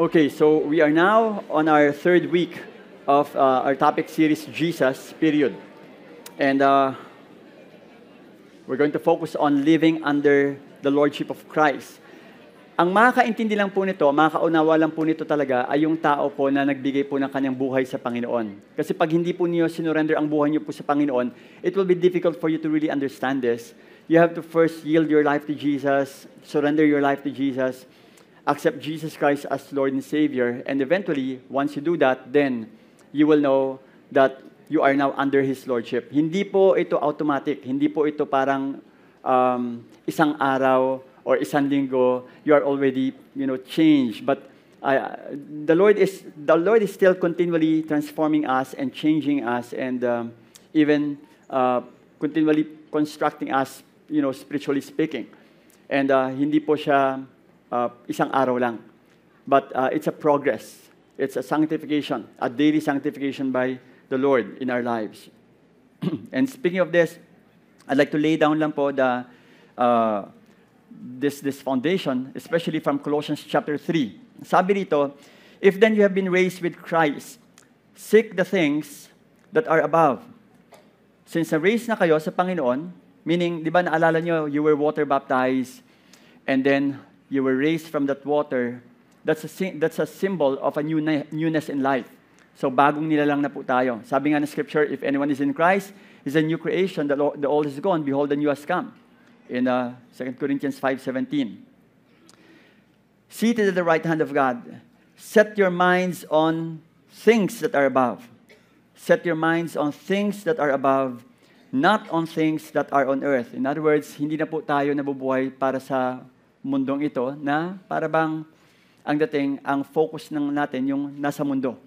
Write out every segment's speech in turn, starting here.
Okay, so we are now on our third week of our topic series, Jesus, period. And we're going to focus on living under the Lordship of Christ. Ang makakaintindi lang po nito, makakaunawa lang po nito talaga ay yung tao po na nagbigay po ng kanyang buhay sa Panginoon. Kasi pag hindi po niyo sinurrender ang buhay niyo po sa Panginoon, it will be difficult for you to really understand this. You have to first yield your life to Jesus, surrender your life to Jesus, accept Jesus Christ as Lord and Savior, and eventually, once you do that, then you will know that you are now under His Lordship. Hindi po ito automatic. Hindi po ito parang isang araw or isang linggo, you are already, changed. But the Lord is still continually transforming us and changing us, and even continually constructing us, spiritually speaking. And hindi po siya isang araw lang. But it's a progress. It's a sanctification, a daily sanctification by the Lord in our lives. And speaking of this, I'd like to lay down lang po this foundation, especially from Colossians chapter 3. Sabi rito, if then you have been raised with Christ, seek the things that are above. Since na-raised na kayo sa Panginoon, meaning, di ba naalala nyo, you were water baptized, and then you were raised from that water, that's a symbol of a newness in life. So bagong nilalang na po tayo. Sabi nga ng Scripture, if anyone is in Christ, is a new creation, the old is gone, behold, the new has come. In 2 Corinthians 5:17. Seated at the right hand of God, set your minds on things that are above. Set your minds on things that are above, not on things that are on earth. In other words, hindi na po tayo nabubuhay para sa mundong ito na para bang ang focus natin yung nasa mundo.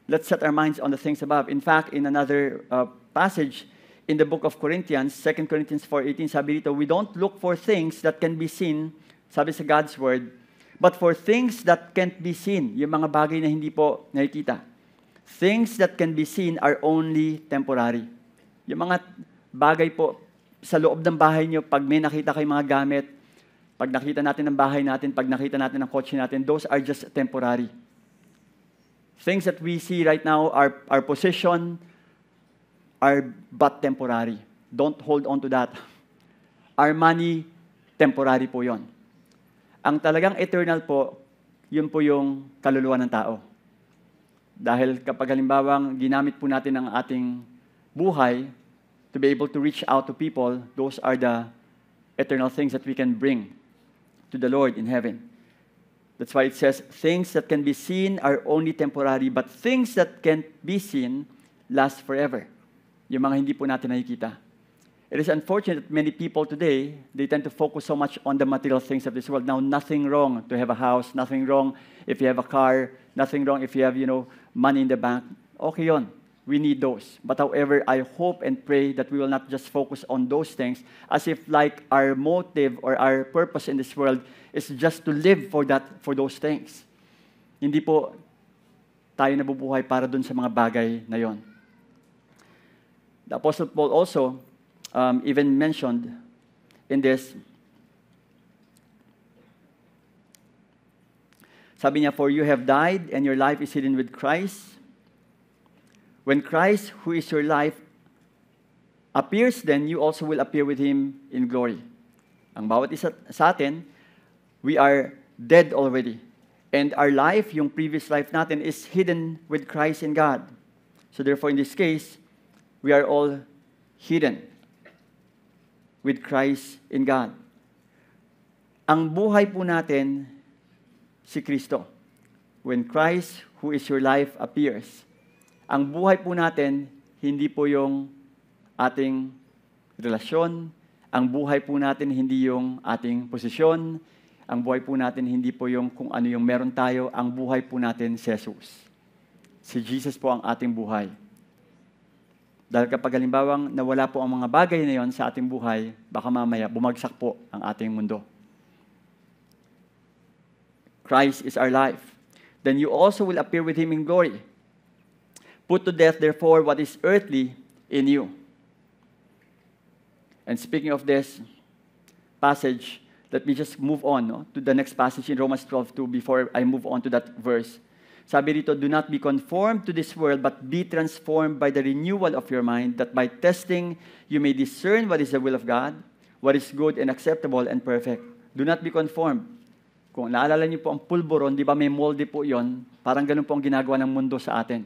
Let's set our minds on the things above. In fact, in another passage in the book of Corinthians, 2 Corinthians 4:18, sabi dito, we don't look for things that can be seen, sabi sa God's Word, but for things that can't be seen, yung mga bagay na hindi po nakikita. Things that can be seen are only temporary. Yung mga bagay po sa loob ng bahay nyo, pag may nakita kayong mga gamit, pag nakita natin ang bahay natin, pag nakita natin ang kotse natin, those are just temporary. Things that we see right now, our possession, are but temporary. Don't hold on to that. Our money, temporary po yon. Ang talagang eternal po, yun po yung kaluluwa ng tao. Dahil kapag halimbawang ginamit po natin ang ating buhay to be able to reach out to people, those are the eternal things that we can bring to the Lord in heaven. That's why it says, things that can be seen are only temporary, but things that can't be seen last forever. Yung mga hindi po natin nakikita. It is unfortunate that many people today, they tend to focus so much on the material things of this world. Now, nothing wrong to have a house, nothing wrong if you have a car, nothing wrong if you have, money in the bank. Okay yun. We need those. But however, I hope and pray that we will not just focus on those things as if like our motive or our purpose in this world is just to live for those things. Hindi po tayo nabubuhay para dun sa mga bagay na yon. The Apostle Paul also even mentioned in this, sabi niya, for you have died and your life is hidden with Christ. When Christ, who is your life, appears, then you also will appear with Him in glory. Ang bawat isa sa atin, we are dead already. And our life, yung previous life natin, is hidden with Christ in God. So therefore, in this case, we are all hidden with Christ in God. Ang buhay po natin, si Kristo. When Christ, who is your life, appears. Ang buhay po natin, hindi po yung ating relasyon. Ang buhay po natin, hindi yung ating posisyon. Ang buhay po natin, hindi po yung kung ano yung meron tayo. Ang buhay po natin, si Jesus. Si Jesus po ang ating buhay. Dahil kapag halimbawang nawala po ang mga bagay na yon sa ating buhay, baka mamaya bumagsak po ang ating mundo. Christ is our life. Then you also will appear with Him in glory. Put to death, therefore, what is earthly in you. And speaking of this passage, Let me just move on to the next passage in Romans 12:2 before I move on to that verse. Sabi rito, do not be conformed to this world, but be transformed by the renewal of your mind, that by testing you may discern what is the will of God, what is good and acceptable and perfect. Do not be conformed. Kung naalala niyo po ang pulburon, di ba may molde po yon? Parang ganun po ang ginagawa ng mundo sa atin.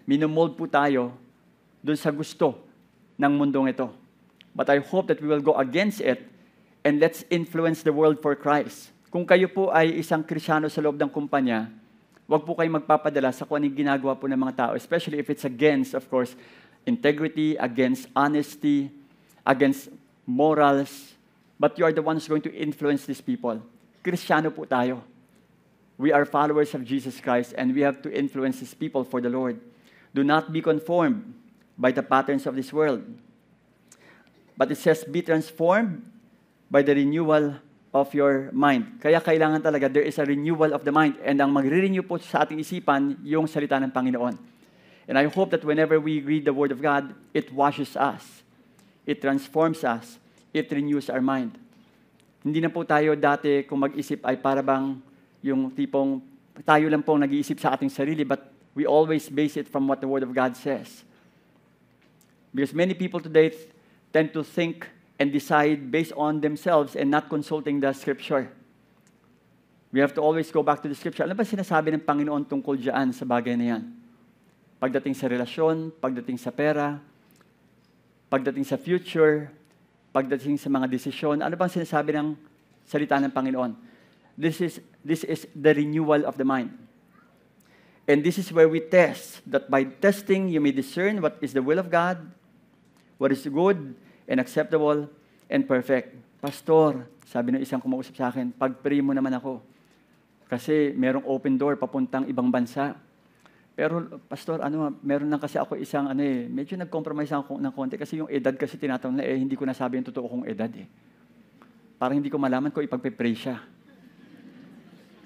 Minomold po tayo doon sa gusto ng mundong ito. But I hope that we will go against it and let's influence the world for Christ. Kung kayo po ay isang Kristiyano sa loob ng kumpanya, huwag po kayong magpapadala sa kung anong ginagawa po ng mga tao, especially if it's against, of course, integrity, against honesty, against morals, but you are the ones going to influence these people. Kristiyano po tayo. We are followers of Jesus Christ and we have to influence these people for the Lord. Do not be conformed by the patterns of this world. But it says, be transformed by the renewal of your mind. Kaya kailangan talaga, there is a renewal of the mind. And ang magre-renew po sa ating isipan, yung salita ng Panginoon. And I hope that whenever we read the Word of God, it washes us. It transforms us. It renews our mind. Hindi na po tayo dati kung mag-isip ay para bang yung tipong tayo lang pong nag-iisip sa ating sarili, but we always base it from what the Word of God says. Because many people today tend to think and decide based on themselves and not consulting the Scripture. We have to always go back to the Scripture. Ano ba sinasabi ng Panginoon tungkol dyan sa bagay na yan? Pagdating sa relasyon, pagdating sa pera, pagdating sa future, pagdating sa mga desisyon, ano bang sinasabi ng salita ng Panginoon? This is the renewal of the mind. And this is where we test, that by testing you may discern what is the will of God, what is good and acceptable and perfect. Pastor, sabi ng isang kumausap sa akin, pag-pray mo naman ako. Kasi merong open door papuntang ibang bansa. Pero, Pastor, meron lang kasi ako isang, medyo nag-compromise ako ng konti kasi yung edad kasi tinatanong na, hindi ko nasabi yung totoo kong edad Parang hindi ko malaman kung ipag-pray siya.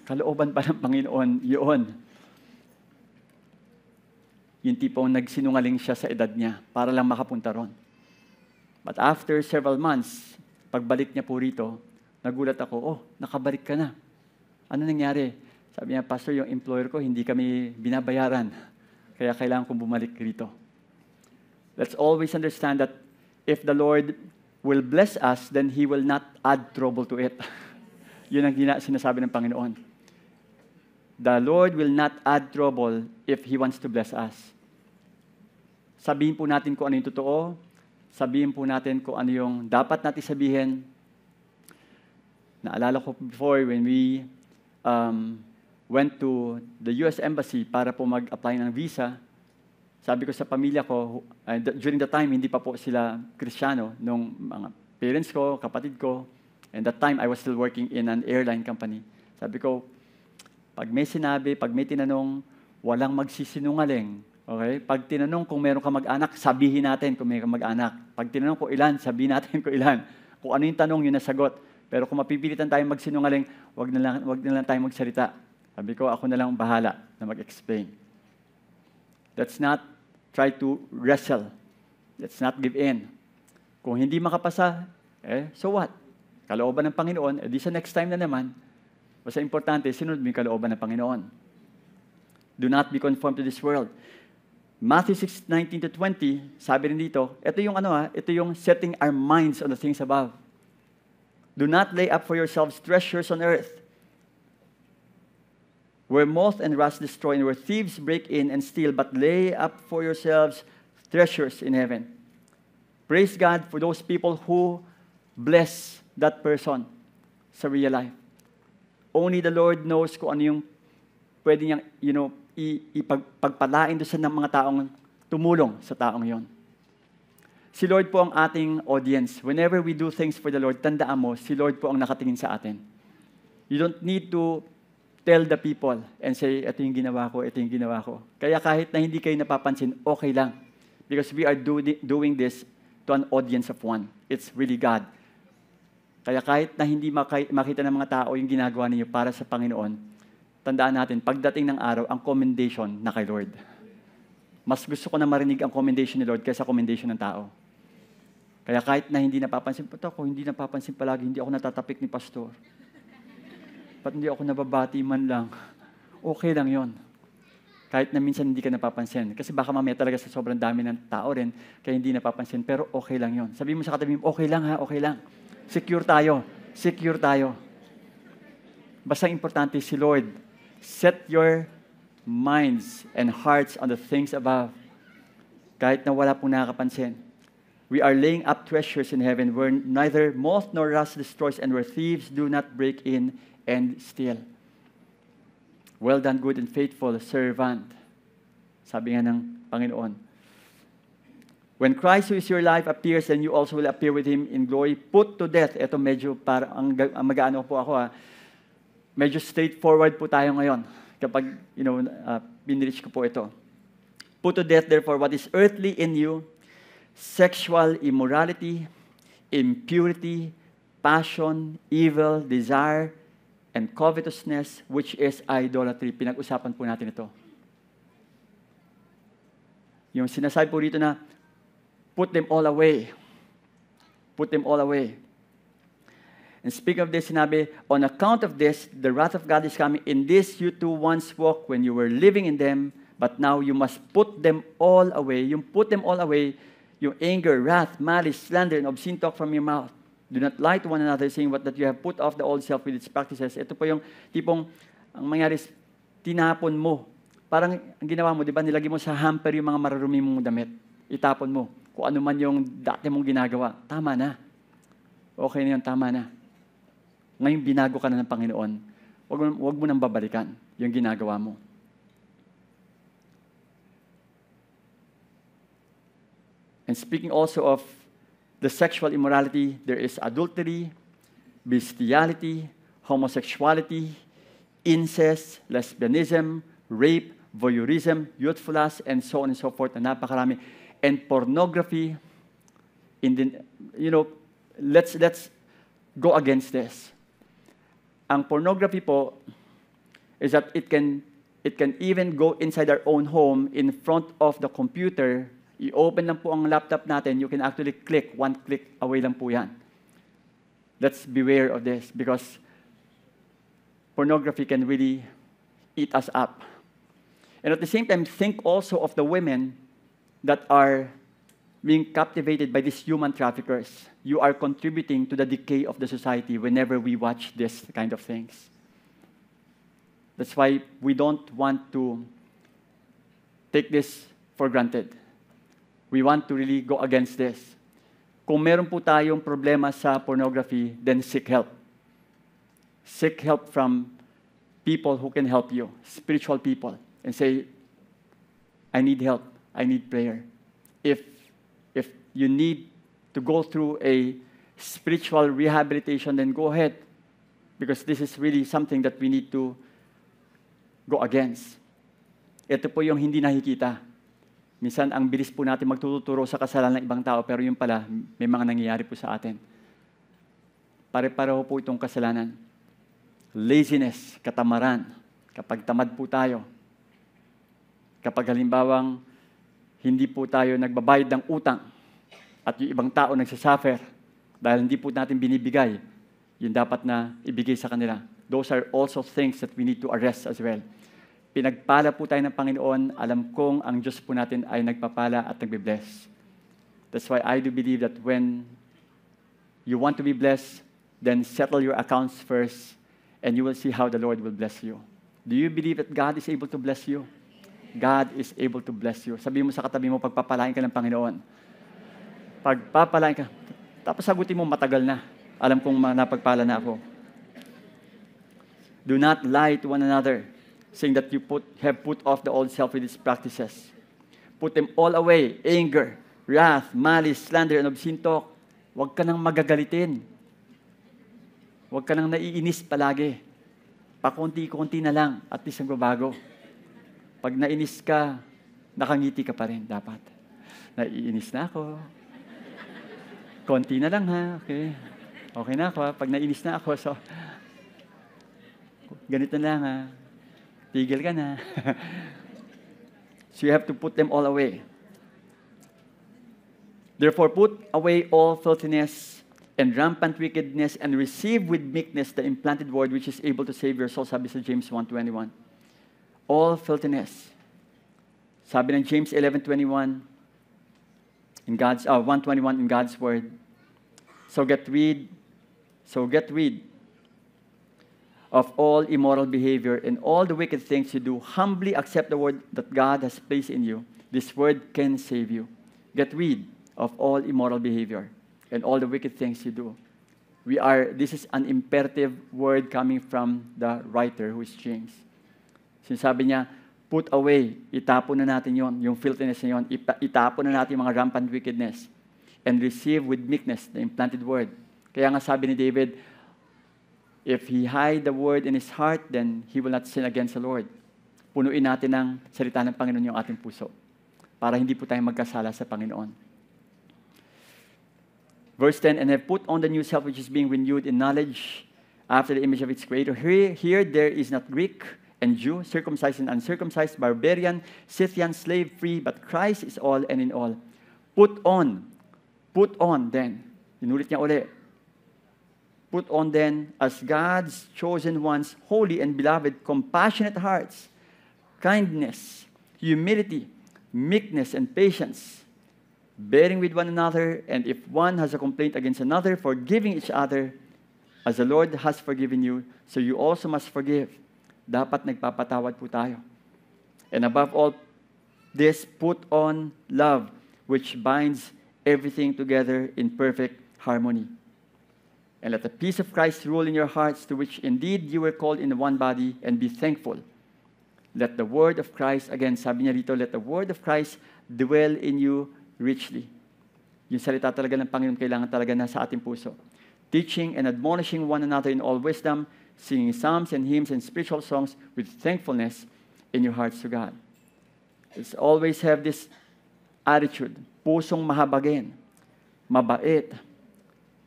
Kalooban pa ng Panginoon, yun. Yung tipong nagsinungaling siya sa edad niya para lang makapunta ron. But after several months, pagbalik niya po rito, nagulat ako, nakabalik ka na. Ano nangyari? Sabi niya, Pastor, yung employer ko, hindi kami binabayaran. Kaya kailangan kong bumalik rito. Let's always understand that if the Lord will bless us, then He will not add trouble to it. Yun ang sinasabi ng Panginoon. The Lord will not add trouble if He wants to bless us. Sabihin po natin kung ano yung totoo, sabihin po natin kung ano yung dapat natin sabihin. Naalala ko before when we went to the US Embassy para po mag-apply ng visa, sabi ko sa pamilya ko, during the time, hindi pa po sila Kristiyano, nung mga parents ko, kapatid ko, and that time, I was still working in an airline company. Sabi ko, pag may sinabi, pag may tinanong, walang magsisinungaling. Okay? Pag tinanong kung meron ka mag-anak, sabihin natin kung meron ka mag-anak. Pag tinanong kung ilan, sabihin natin kung ilan. Kung ano yung tanong, yun nasagot. Pero kung mapipilitan tayong magsinungaling, wag na lang tayong magsalita. Sabi ko, ako na lang bahala na mag-explain. Let's not try to wrestle. Let's not give in. Kung hindi makapasa, so what? Kalooban ng Panginoon, di sa next time na naman, basta importante, sinunod mo yung kalooban ng Panginoon. Do not be conformed to this world. Matthew 6:19-20, sabi rin dito, ito yung setting our minds on the things above. Do not lay up for yourselves treasures on earth, where moth and rust destroy, and where thieves break in and steal, but lay up for yourselves treasures in heaven. Praise God for those people who bless that person sa real life. Only the Lord knows kung ano yung pwede niyang, ipagpalain doon sa mga taong tumulong sa taong yon. Si Lord po ang ating audience. Whenever we do things for the Lord, tandaan mo, si Lord po ang nakatingin sa atin. You don't need to tell the people and say, ito yung ginawa ko, ito yung ginawa ko. Kaya kahit na hindi kayo napapansin, okay lang. Because we are doing this to an audience of one. It's really God. Kaya kahit na hindi makita ng mga tao yung ginagawa niyo para sa Panginoon, tandaan natin, pagdating ng araw, ang commendation na kay Lord. Mas gusto ko na marinig ang commendation ni Lord kaysa commendation ng tao. Kaya kahit na hindi napapansin, ba't ako hindi napapansin palagi, hindi ako natatapik ni pastor? Ba't hindi ako nababati man lang? Okay lang yon. Kahit na minsan hindi ka napapansin. Kasi baka mamaya talaga sa sobrang dami ng tao rin, kaya hindi napapansin, pero okay lang yon. Sabihin mo sa katabi mo, okay lang ha, okay lang. Secure tayo. Secure tayo. Basta importante si Lord. Set your minds and hearts on the things above. Kahit na wala pong nakakapansin. We are laying up treasures in heaven where neither moth nor rust destroys and where thieves do not break in and steal. Well done, good and faithful servant. Sabi nga ng Panginoon. When Christ who is your life appears, then you also will appear with Him in glory. Put to death. Ito medyo ang mag-ano po ako medyo straightforward po tayo ngayon. Kapag, binreach ko po ito. Put to death, therefore, what is earthly in you, sexual immorality, impurity, passion, evil, desire, and covetousness, which is idolatry. Pinag-usapan po natin ito. Yung sinasabi po dito na, put them all away. Put them all away. And speaking of this, sinabi, on account of this, the wrath of God is coming. In this you too once walked when you were living in them, but now you must put them all away. Yung put them all away, yung anger, wrath, malice, slander, and obscene talk from your mouth. Do not lie to one another, saying that you have put off the old self with its practices. Ito po yung tipong, ang mangyari, tinapon mo. Parang ang ginawa mo, di ba, nilagay mo sa hamper yung mga mararumi mong damit. Itapon mo. Kung ano man yung dati mong ginagawa. Tama na. Okay na yun, tama na. Ngayon, binago ka na ng Panginoon. Huwag mo nang babalikan yung ginagawa mo. And speaking also of the sexual immorality, there is adultery, bestiality, homosexuality, incest, lesbianism, rape, voyeurism, youthful lust, and so on and so forth. Na napakarami. And pornography. Let's go against this. Ang pornography po is that it can even go inside our own home in front of the computer. I-open lang po ang laptop natin, you can actually click, one click away lang po yan. Let's beware of this because pornography can really eat us up. And at the same time, think also of the women that are being captivated by these human traffickers. You are contributing to the decay of the society whenever we watch this kind of things. That's why we don't want to take this for granted. We want to really go against this. Kung meron po tayong problema sa pornography, then seek help. Seek help from people who can help you, spiritual people, and say, I need help, I need prayer. If you need to go through a spiritual rehabilitation, then go ahead. Because this is really something that we need to go against. Ito po yung hindi nakikita. Minsan, ang bilis po natin magtuturo sa kasalanan ng ibang tao, pero yung pala, may mga nangyayari po sa atin. Pare-pareho po itong kasalanan. Laziness, katamaran. Kapag tamad po tayo. Kapag halimbawang hindi po tayo nagbabayad ng utang at yung ibang tao nagsasuffer dahil hindi po natin binibigay, yung dapat na ibigay sa kanila. Those are also things that we need to arrest as well. Pinagpala po tayo ng Panginoon, alam kong ang Diyos po natin ay nagpapala at nagbe-bless. That's why I do believe that when you want to be blessed, then settle your accounts first, and you will see how the Lord will bless you. Do you believe that God is able to bless you? God is able to bless you. Sabihin mo sa katabi mo, pagpapalain ka ng Panginoon. Pagpapalain ka. Tapos sagutin mo, matagal na. Alam kong napagpala na ako. Do not lie to one another, saying that you have put off the old self with its practices. Put them all away. Anger, wrath, malice, slander, and obscene talk. Huwag ka nang magagalitin. Huwag ka nang naiinis palagi. Pakunti-kunti na lang at least nagbabago. Pag nainis ka, nakangiti ka pa rin dapat. Naiinis na ako. Konti na lang ha, okay. Okay na ako ha. Pag nainis na ako, so ganito na lang ha. Tigil ka na. So you have to put them all away. Therefore, put away all filthiness and rampant wickedness and receive with meekness the implanted word which is able to save your soul, sabi sa James 1:21. All filthiness. Sabi ng James 11:21 in God's 1:21 in God's word. So get rid of all immoral behavior and all the wicked things you do. Humbly accept the word that God has placed in you. This word can save you. Get rid of all immoral behavior and all the wicked things you do. This is an imperative word coming from the writer, who is James. Sinasabi niya, put away, itapon na natin yung filthiness na yon, itapon na natin yung mga rampant wickedness, and receive with meekness the implanted word. Kaya nga sabi ni David, if he hide the word in his heart, then he will not sin against the Lord. Punuin natin ng salita ng Panginoon yung ating puso para hindi po tayo magkasala sa Panginoon. Verse 10, and have put on the new self which is being renewed in knowledge after the image of its creator. Here there is not Greek and Jew, circumcised and uncircumcised, barbarian, Scythian, slave, free, but Christ is all and in all. Put on then. Inulit niya uli. Put on then, as God's chosen ones, holy and beloved, compassionate hearts, kindness, humility, meekness, and patience, bearing with one another, and if one has a complaint against another, forgiving each other, as the Lord has forgiven you, so you also must forgive. Dapat nagpapatawad po tayo. And above all this, put on love, which binds everything together in perfect harmony. And let the peace of Christ rule in your hearts, to which indeed you were called in one body, and be thankful. Let the word of Christ, again, sabi niya rito, let the word of Christ dwell in you richly. Yung salita talaga ng Panginoon kailangan talaga na sa ating puso. Teaching and admonishing one another in all wisdom, singing psalms and hymns and spiritual songs with thankfulness in your hearts to God. Let's always have this attitude, pusong mahabagin, mabait,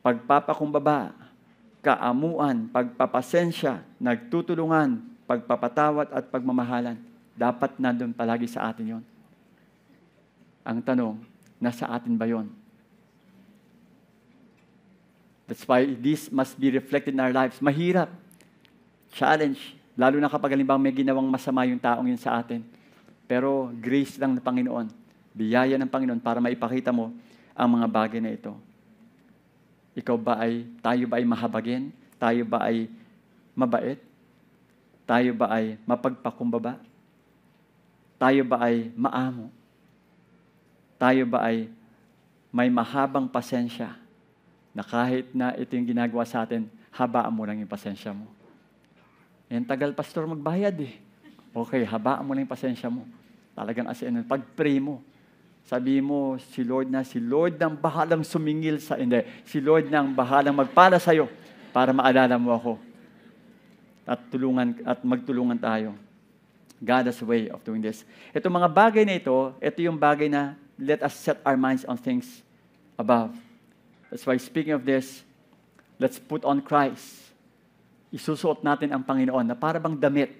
pagpapakumbaba, kaamuan, pagpapasensya, nagtutulungan, pagpapatawad at pagmamahalan. Dapat nandun palagi sa atin yon. Ang tanong, nasa atin ba yon? That's why this must be reflected in our lives. Mahirap. Challenge. Lalo na kapag halimbawa may ginawang masama yung taong yun sa atin. Pero grace lang ng Panginoon. Biyaya ng Panginoon para maipakita mo ang mga bagay na ito. Tayo ba ay mahabagin? Tayo ba ay mabait? Tayo ba ay mapagpakumbaba? Tayo ba ay maamo? Tayo ba ay may mahabang pasensya na kahit na ito yung ginagawa sa atin, habaan mo lang yung pasensya mo. Yan, tagal, pastor, magbayad eh. Okay, habaan mo lang yung pasensya mo. Talagang pag-pray mo, sabi mo, si Lord nang bahalang sumingil si Lord nang bahalang magpala sa'yo para maalala mo ako. At magtulungan tayo. God has a way of doing this. Ito mga bagay na ito yung bagay na let us set our minds on things above. That's why speaking of this, let's put on Christ. Isusuot natin ang Panginoon na para bang damit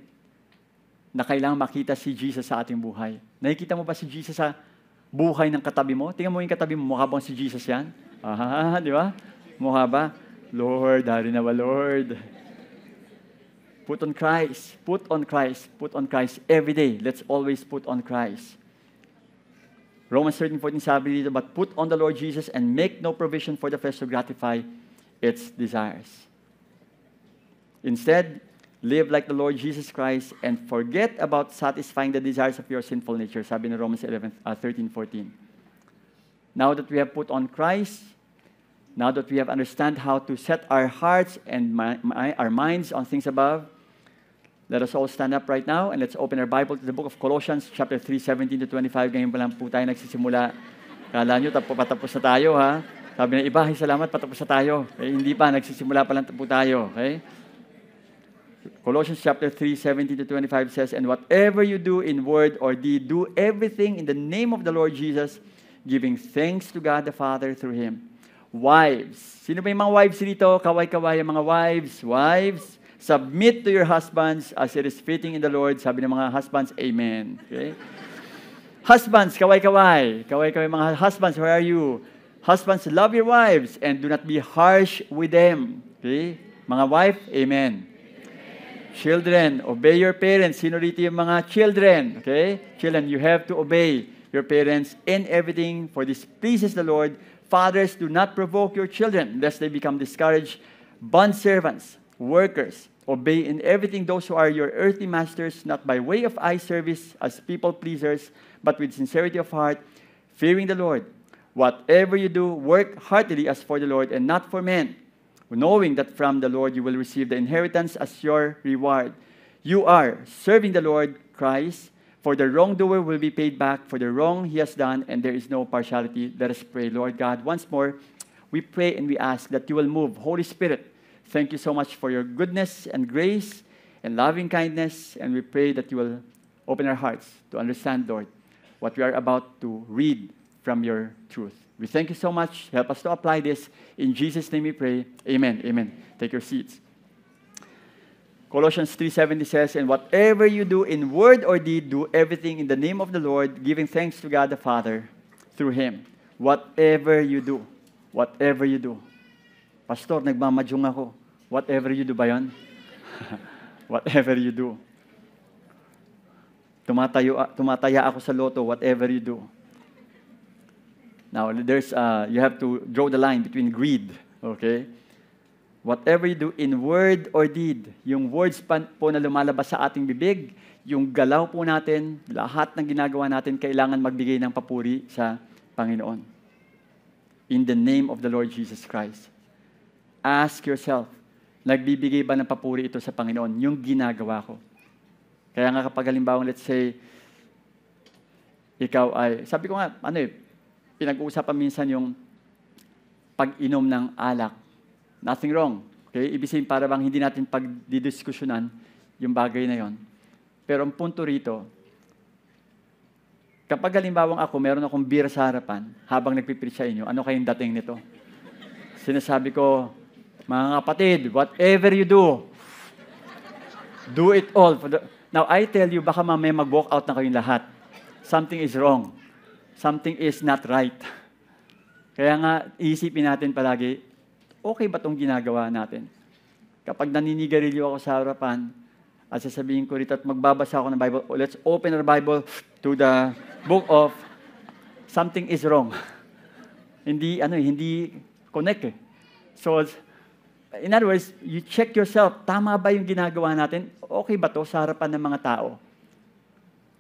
na kailangang makita si Jesus sa ating buhay. Nakikita mo ba si Jesus sa buhay ng katabi mo? Tingnan mo yung katabi mo, mukha bang si Jesus yan? Di ba? Mukha ba? Lord, hari na ba, Lord? Put on Christ. Put on Christ. Put on Christ every day. Let's always put on Christ. Romans 13:14 sabi dito, but put on the Lord Jesus and make no provision for the flesh to gratify its desires. Instead, live like the Lord Jesus Christ and forget about satisfying the desires of your sinful nature. Sabi ni Romans 13:14. Now that we have put on Christ, now that we have understand how to set our hearts and our minds on things above, let us all stand up right now and let's open our Bible to the book of Colossians, chapter 3:17-25. Ngayon pa lang po tayo nagsisimula. Kala nyo, patapos na tayo, ha? Sabi ng iba, salamat, patapos na tayo. Okay, hindi pa, nagsisimula pa lang po tayo. Okay? Colossians chapter 3:17-25 says, and whatever you do in word or deed, do everything in the name of the Lord Jesus, giving thanks to God the Father through Him. Wives. Sino ba yung mga wives dito? Kaway-kaway ang mga wives. Wives, submit to your husbands as it is fitting in the Lord. Sabi ng mga husbands, amen. Okay? Husbands, kaway-kaway. Kaway-kaway mga husbands, where are you? Husbands, love your wives and do not be harsh with them. Okay? Mga wife, amen. Children, obey your parents. Sino rito yung mga children? Okay? Children, you have to obey your parents in everything, for this pleases the Lord. Fathers, do not provoke your children, lest they become discouraged. Bondservants, workers, obey in everything those who are your earthly masters, not by way of eye service as people pleasers, but with sincerity of heart, fearing the Lord. Whatever you do, work heartily as for the Lord and not for men, knowing that from the Lord you will receive the inheritance as your reward. You are serving the Lord Christ, for the wrongdoer will be paid back for the wrong he has done, and there is no partiality. Let us pray. Lord God, once more, we pray and we ask that you will move. Holy Spirit, thank you so much for your goodness and grace and loving kindness, and we pray that you will open our hearts to understand, Lord, what we are about to read from your truth. We thank you so much. Help us to apply this. In Jesus' name we pray. Amen. Amen. Take your seats. Colossians 3:70 says, and whatever you do in word or deed, do everything in the name of the Lord, giving thanks to God the Father through Him. Whatever you do. Whatever you do. Pastor, nagmamadyong ako. Whatever you do ba yun? Whatever you do. Tumataya ako sa loto. Whatever you do. Now, you have to draw the line between greed, okay? Whatever you do in word or deed, yung words po na lumalabas sa ating bibig, yung galaw po natin, lahat ng ginagawa natin, kailangan magbigay ng papuri sa Panginoon. In the name of the Lord Jesus Christ. Ask yourself, nagbibigay ba ng papuri ito sa Panginoon? Yung ginagawa ko. Kaya nga kapag halimbawa, let's say, ikaw ay, sabi ko nga, pinag-uusapan minsan yung pag-inom ng alak. Nothing wrong. Okay? Ibig sabihin para bang hindi natin pagdidiskusyonan yung bagay na yon. Pero ang punto rito, kapag halimbawang ako, meron akong beer sa harapan, habang nagpipreach sa inyo, ano kayong dating nito? Sinasabi ko, mga kapatid, whatever you do it all. Now, I tell you, baka mamaya mag-walk out na kayong lahat. Something is wrong. Something is not right. Kaya nga, isipin natin palagi, okay ba itong ginagawa natin? Kapag naninigarilyo ako sa harapan, at sasabihin ko rito at magbabasa ako ng Bible, let's open our Bible to the book of something is wrong. Hindi connect eh. So, in other words, you check yourself, tama ba yung ginagawa natin? Okay ba to sa harapan ng mga tao?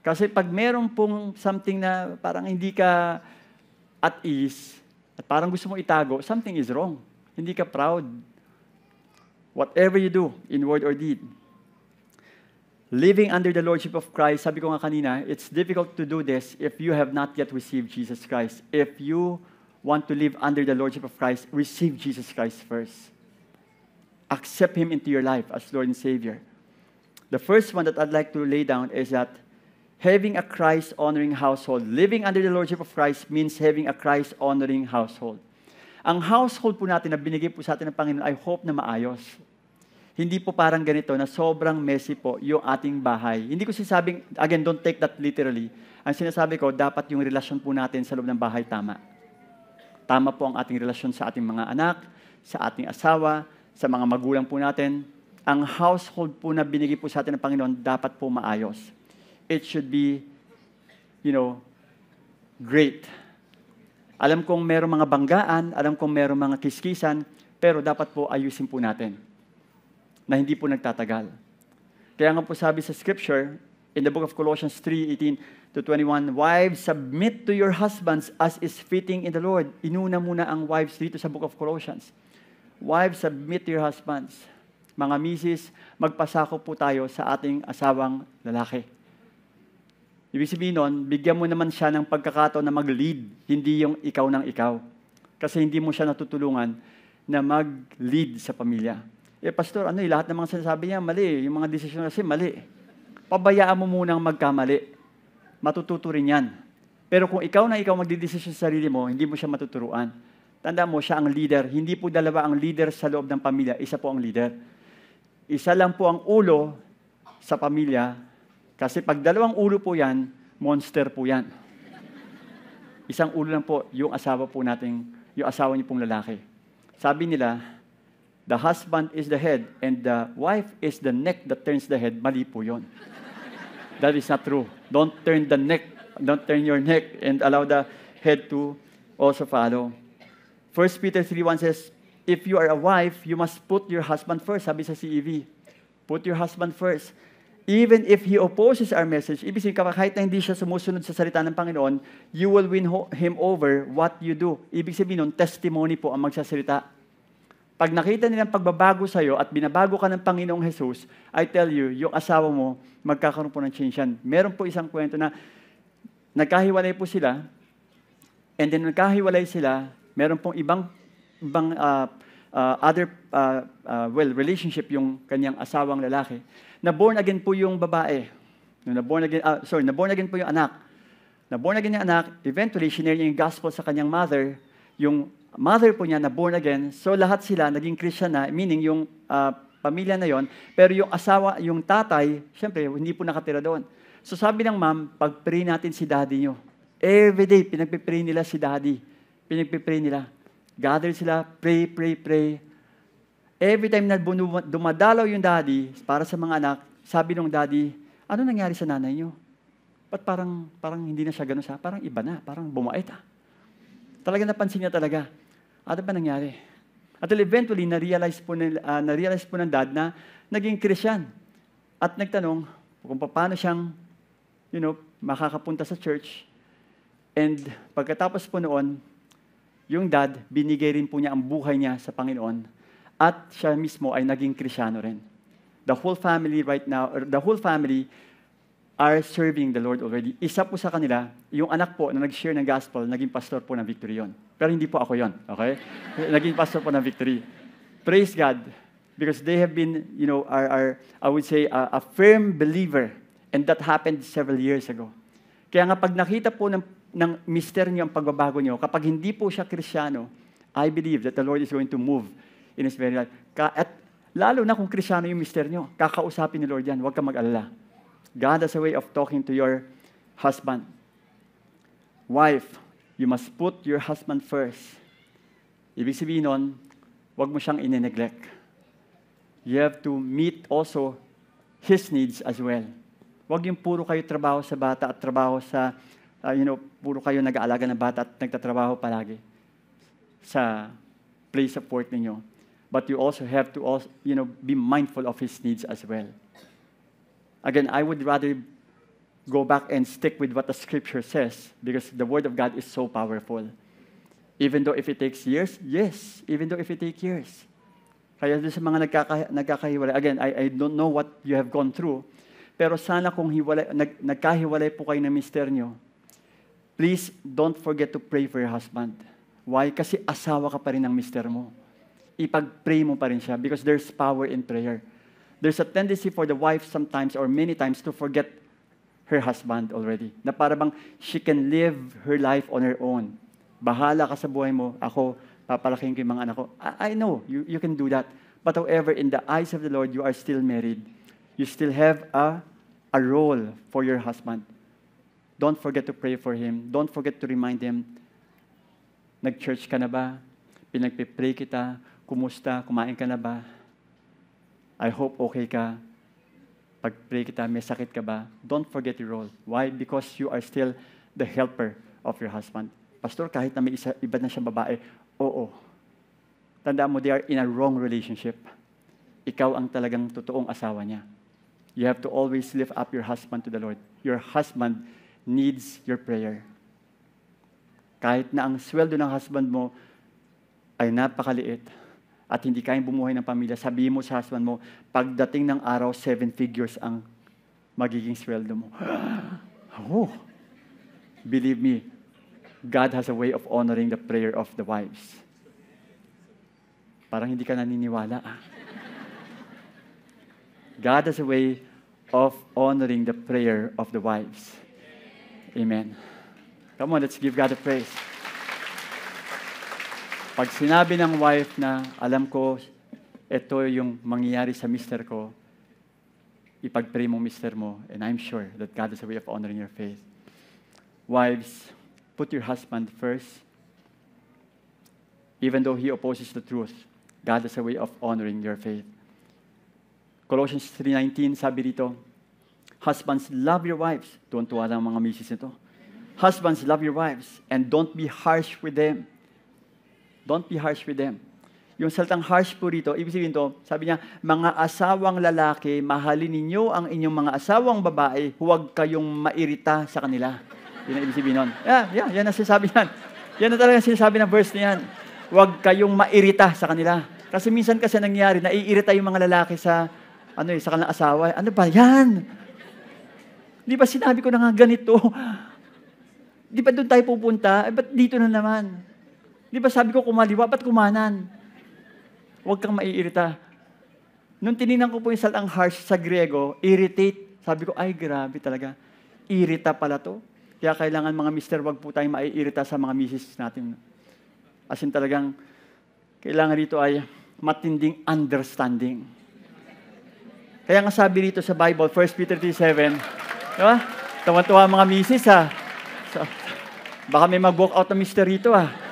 Kasi pag meron pong something na parang hindi ka at ease, at parang gusto mo itago, something is wrong. Hindi ka proud. Whatever you do, in word or deed. Living under the Lordship of Christ, sabi ko nga kanina, it's difficult to do this if you have not yet received Jesus Christ. If you want to live under the Lordship of Christ, receive Jesus Christ first. Accept Him into your life as Lord and Savior. The first one that I'd like to lay down is that having a Christ-honoring household. Living under the Lordship of Christ means having a Christ-honoring household. Ang household po natin na binigay po sa atin ng Panginoon, I hope na maayos. Hindi po parang ganito na sobrang messy po yung ating bahay. Hindi ko sinasabing, again, don't take that literally. Ang sinasabi ko, dapat yung relasyon po natin sa loob ng bahay tama. Tama po ang ating relasyon sa ating mga anak, sa ating asawa, sa mga magulang po natin. Ang household po na binigay po sa atin ng Panginoon, dapat po maayos. It should be, great. Alam kong merong mga banggaan, alam kong merong mga kiskisan, pero dapat po ayusin po natin na hindi po nagtatagal. Kaya nga po sabi sa Scripture, in the book of Colossians 3:18-21, wives, submit to your husbands as is fitting in the Lord. Inuna muna ang wives dito sa book of Colossians. Wives, submit to your husbands. Mga misis, magpasakop po tayo sa ating asawang lalaki. Ibig sabihin nun, bigyan mo naman siya ng pagkakataon na mag-lead, hindi yung ikaw ng ikaw. Kasi hindi mo siya natutulungan na mag-lead sa pamilya. Pastor, lahat ng mga sinasabi niya, mali. Yung mga desisyon kasi, mali. Pabayaan mo munang magkamali. Matututo rin yan. Pero kung ikaw na ikaw magdidesisyon sa sarili mo, hindi mo siya matuturuan. Tanda mo, siya ang leader. Hindi po dalawa ang leader sa loob ng pamilya. Isa po ang leader. Isa lang po ang ulo sa pamilya. Kasi pag dalawang ulo po yan, monster po yan. Isang ulo lang po, yung asawa po nating yung asawa niyo pong lalaki. Sabi nila, the husband is the head and the wife is the neck that turns the head. Mali po yun. That is not true. Don't turn your neck and allow the head to also follow. 1 Peter 3:1 says, if you are a wife, you must put your husband first. Sabi sa CEV, put your husband first. Even if he opposes our message, ibig sabihin, kahit na hindi siya sumusunod sa salita ng Panginoon, you will win him over what you do. Ibig sabihin nun, testimony po ang magsasalita. Pag nakita nilang pagbabago sa'yo at binabago ka ng Panginoong Jesus, I tell you, yung asawa mo, magkakaroon po ng change yan. Meron po isang kwento na nagkahiwalay po sila, and then nagkahiwalay sila, meron pong ibang relationship yung kanyang asawang lalaki. Na-born again po yung babae. Na-born again po yung anak. Na-born again yung anak, eventually, shinare niya yung gospel sa kanyang mother, yung mother po niya na born again, so lahat sila naging Christian na, meaning yung pamilya na yon, pero yung asawa, yung tatay, syempre, hindi po nakatira doon. So sabi ng ma'am, pag-pray natin si daddy nyo. Every day, pinagpipray nila si daddy. Pinagpipray nila. Gather sila, pray, pray, pray. Every time na dumadalaw yung daddy, para sa mga anak, sabi ng daddy, ano nangyari sa nanay nyo? Ba't parang hindi na siya ganun siya? Parang iba na, parang bumait Talaga napansin niya talaga. Ano ba nangyari? At eventually, na-realize po ng dad na naging Christian. At nagtanong kung paano siyang, makakapunta sa church. And pagkatapos po noon, yung dad, binigay rin po niya ang buhay niya sa Panginoon. At siya mismo ay naging Kristiyano rin. The whole family are serving the Lord already. Isa po sa kanila, yung anak po na nag-share ng gospel, naging pastor po ng Victory yon. Pero hindi po ako yon, okay? Naging pastor po ng Victory. Praise God, because they have been, I would say, a firm believer, and that happened several years ago. Kaya nga pag nakita po ng mister niyo ang pagbabago niyo, kapag hindi po siya Kristiyano, I believe that the Lord is going to move in His very life. At lalo na kung Kristiyano yung mister niyo, kakausapin ni Lord yan, huwag kang mag-alala. God has a way of talking to your husband. Wife, you must put your husband first. Ibig sabihin nun, huwag mo siyang ine-neglect. You have to meet also his needs as well. Huwag yung puro kayo trabaho sa bata at trabaho sa, puro kayo nag-aalaga ng bata at nagtatrabaho palagi sa place of work ninyo. But you also have to be mindful of his needs as well. Again, I would rather go back and stick with what the Scripture says because the Word of God is so powerful. Even though if it takes years, yes. Even though if it takes years. Kaya sa mga nagkakahiwalay, again, I don't know what you have gone through, pero sana kung nagkahiwalay po kayo ng mister nyo, please don't forget to pray for your husband. Why? Kasi asawa ka pa rin ng mister mo. Ipag-pray mo pa rin siya because there's power in prayer. There's a tendency for the wife sometimes or many times to forget her husband already. Na para bang she can live her life on her own. Bahala ka sa buhay mo. Ako, papalaking ko yung mga anak ko. I know, you can do that. But however, in the eyes of the Lord, you are still married. You still have a role for your husband. Don't forget to pray for him. Don't forget to remind him, nag-church ka na ba? Pinagpipray kita. Kumusta? Kumain ka na ba? I hope okay ka. Pag-pray kita, may sakit ka ba? Don't forget your role. Why? Because you are still the helper of your husband. Pastor, kahit na may iba na siyang babae, oo. Tandaan mo, they are in a wrong relationship. Ikaw ang talagang totoong asawa niya. You have to always lift up your husband to the Lord. Your husband needs your prayer. Kahit na ang sweldo ng husband mo ay napakaliit, at hindi kayang bumuhay ng pamilya, sabihin mo sa husband mo, pagdating ng araw, 7 figures ang magiging sweldo mo. Oh, believe me, God has a way of honoring the prayer of the wives. Parang hindi ka naniniwala. God has a way of honoring the prayer of the wives. Amen. Come on, let's give God a praise. Pag sinabi ng wife na, alam ko, ito yung mangyayari sa mister ko, ipag-pray mo mister mo, and I'm sure that God has a way of honoring your faith. Wives, put your husband first. even though he opposes the truth. God has a way of honoring your faith. Colossians 3:19, sabi dito, husbands, love your wives. Tuwan-tuwa lang mga misis nito. Husbands, love your wives and don't be harsh with them. Don't be harsh with them. Yung salitang harsh po rito, ibig sabihin to, sabi niya, mga asawang lalaki, mahalin ninyo ang inyong mga asawang babae, huwag kayong mairita sa kanila. Yun ang ibig sabihin nun. Yan ang sinasabi niyan. Yan na talaga sinasabi ng verse niyan. Huwag kayong mairita sa kanila. Kasi minsan kasi nangyayari, naiirita yung mga lalaki sa kanilang asawa. Ano ba yan? Di ba sinabi ko na nga ganito? Di ba doon tayo pupunta? Ba't dito na naman? Di ba sabi ko kumaliwa, ba't kumanan? Huwag kang maiirita. Nung tinignan ko po yung salitang harsh sa Griego, irritate. Sabi ko, ay grabe talaga. Irita pala to. Kaya kailangan mga mister, wag po tayong maiirita sa mga misis natin. As in talagang, kailangan dito ay matinding understanding. Kaya nga sabi dito sa Bible, 1 Peter 3:7, di ba? Tawan-tuwa mga misis ha. So, baka may mag-walk out na mister rito ha.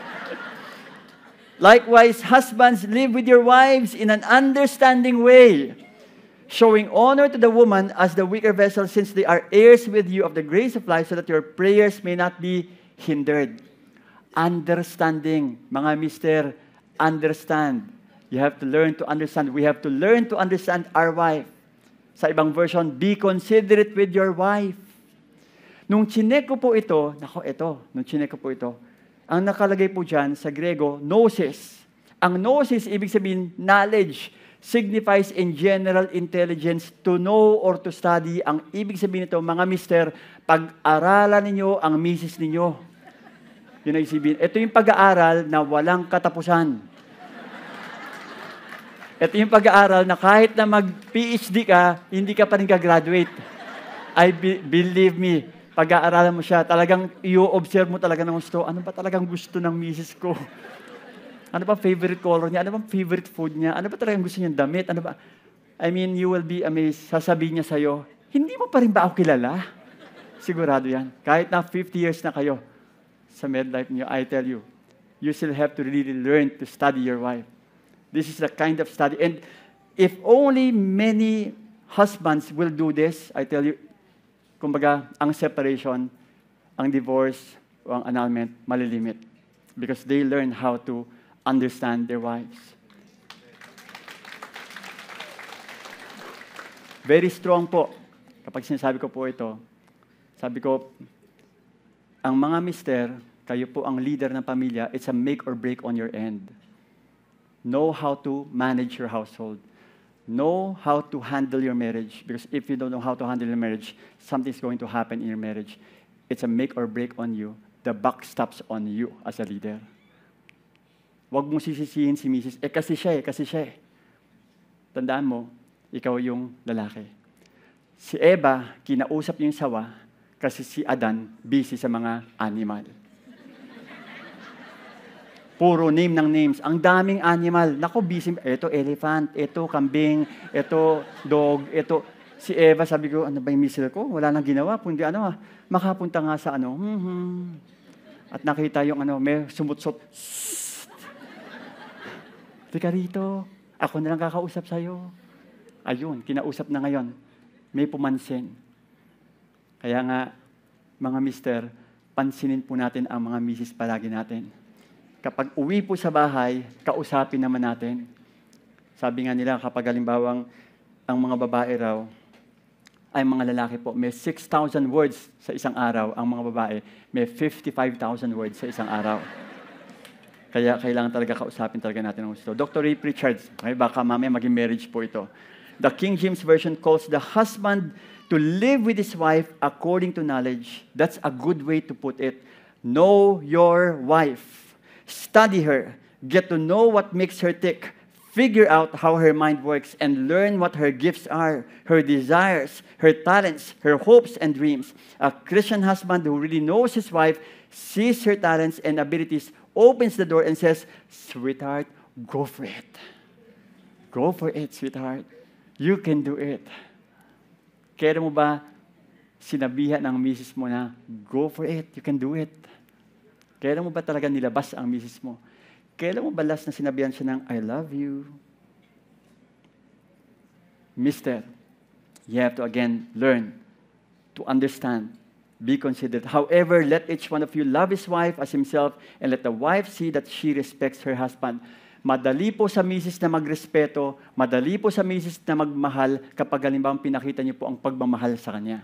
Likewise, husbands, live with your wives in an understanding way, showing honor to the woman as the weaker vessel, since they are heirs with you of the grace of life, so that your prayers may not be hindered. Understanding. Mga mister, understand. You have to learn to understand. We have to learn to understand our wife. Sa ibang version, be considerate with your wife. Nung chinek ko po ito, ang nakalagay po dyan sa Grego, gnosis. Ang gnosis, ibig sabihin, knowledge, signifies in general intelligence to know or to study. Ang ibig sabihin nito, mga mister, pag-aralan ninyo ang misis ninyo. Yun ang sabihin. Ito yung pag-aaral na walang katapusan. Ito yung pag-aaral na kahit na mag-PhD ka, hindi ka pa rin ka-graduate. Believe me, pag-aaralan mo siya, talagang i-observe mo talaga ng gusto. Ano ba talagang gusto ng misis ko? Ano ba favorite color niya? Ano ba favorite food niya? Ano ba talagang gusto niyang damit? Ano ba? I mean, you will be amazed. Sasabihin niya sa'yo, hindi mo pa rin ba ako kilala? Sigurado yan. Kahit na 50 years na kayo sa medlife niyo, I tell you, you still have to really learn to study your wife. This is the kind of study. And if only many husbands will do this, I tell you, kumbaga, ang separation, ang divorce, o ang annulment, malilimit. Because they learn how to understand their wives. Very strong po. Kapag sinasabi ko po ito, sabi ko, ang mga mister, kayo po ang leader ng pamilya, it's a make or break on your end. Know how to manage your household. Know how to handle your marriage. Because if you don't know how to handle your marriage, something's going to happen in your marriage. It's a make or break on you. The buck stops on you as a leader. Huwag mong sisisihin si Mrs. Kasi siya eh. Tandaan mo, ikaw yung lalaki. Si Eva, kinausap niya yung sawa kasi si Adan, busy sa mga animal. Puro name ng names. Ang daming animal. Naku, busy. Ito elephant, ito kambing, ito dog, ito. Si Eva, sabi ko, ano ba yung misil ko? Wala nang ginawa. Kundi makapunta nga sa At nakita yung may sumutsot. Tika rito. Ako na lang kakausap sa'yo. Ayun, kinausap na ngayon. May pumansin. Kaya nga, mga mister, pansinin po natin ang mga misis palagi natin. Kapag uwi po sa bahay, kausapin naman natin. Sabi nga nila, kapag halimbawang ang mga babae raw, ay mga lalaki po, may 6,000 words sa isang araw. Ang mga babae, may 55,000 words sa isang araw. Kaya kailangan talaga kausapin talaga natin ang gusto. Dr. Ray Pritchard, baka mamaya maging marriage po ito. The King James Version calls the husband to live with his wife according to knowledge. That's a good way to put it. Know your wife. Study her. Get to know what makes her tick. Figure out how her mind works and learn what her gifts are, her desires, her talents, her hopes and dreams. A Christian husband who really knows his wife, sees her talents and abilities, opens the door and says, "Sweetheart, go for it. Go for it, sweetheart. You can do it." Kaya mo ba sinabihan ng misis mo na, "Go for it, you can do it"? Kaya mo ba talaga nilabas ang misis mo? Kailan mo ba last na sinabihan siya ng, I love you? Mister, you have to again learn to understand, be considerate. However, let each one of you love his wife as himself, and let the wife see that she respects her husband. Madali po sa misis na magrespeto, madali po sa misis na magmahal kapag halimbawa pinakita niyo po ang pagmamahal sa kanya.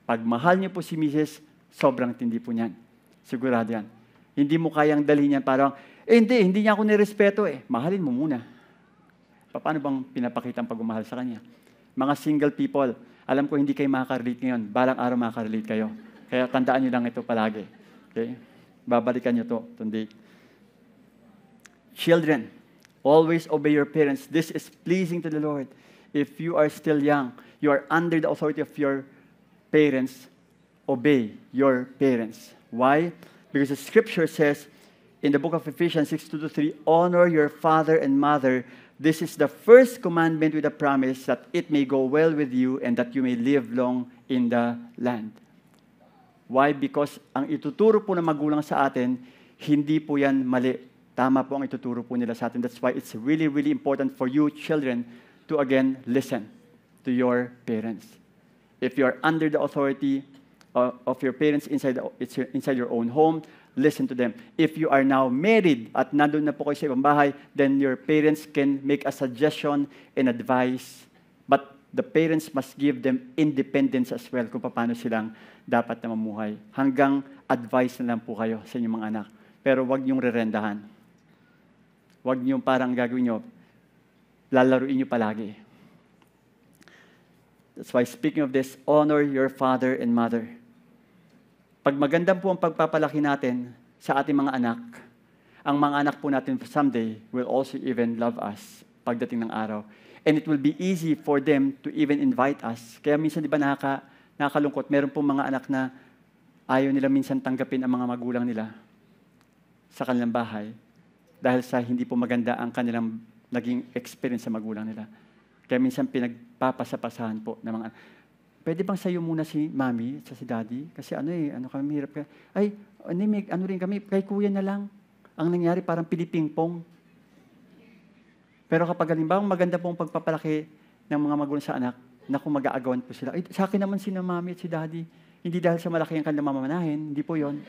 Pag mahal niyo po si misis, sobrang tindi po niyan. Sigurado yan. Hindi mo kayang dalhin yan parang, hindi niya ako nirespeto eh. Mahalin mo muna. Paano bang pinapakita ang pagmamahal sa kanya? Mga single people, alam ko hindi kayo makaka-relate ngayon. Balang araw makaka-relate kayo. Kaya tandaan niyo lang ito palagi. Okay? Babalikan niyo to today. Children, always obey your parents. This is pleasing to the Lord. If you are still young, you are under the authority of your parents, obey your parents. Why? Because the scripture says in the book of Ephesians 6:2-3, honor your father and mother. This is the first commandment with a promise that it may go well with you and that you may live long in the land. Why? Because ang ituturo po ng magulang sa atin, hindi po yan mali. Tama po ang ituturo po nila sa atin. That's why it's really, really important for you, children, to again listen to your parents. If you are under the authority of your parents inside your own home, listen to them. If you are now married at nandun na po kayo sa ibang bahay, then your parents can make a suggestion and advice. But the parents must give them independence as well kung paano silang dapat na mamuhay. Hanggang advice na lang po kayo sa inyong mga anak. Pero wag niyong rerendahan. Wag niyong parang gagawin niyo, lalaruin niyo palagi. That's why speaking of this, honor your father and mother. Pag maganda po ang pagpapalaki natin sa ating mga anak, ang mga anak po natin someday will also even love us pagdating ng araw. And it will be easy for them to even invite us. Kaya minsan, di ba, nakakalungkot. Meron po mga anak na ayaw nila minsan tanggapin ang mga magulang nila sa kanilang bahay dahil sa hindi po maganda ang kanilang naging experience sa magulang nila. Kaya minsan pinagpapasapasahan po ng mga anak. Pwede bang sa'yo muna si mami at si daddy? Kasi kami hirap ka. Rin kami, kay kuya na lang. Ang nangyari parang pilipingpong. Pero kapag halimbawa maganda pong pagpapalaki ng mga magulang sa anak, naku, mag-aagawan po sila. Sa akin naman si mami at si daddy. Hindi dahil sa malaki ang kanilang mamamanahin, hindi po yon.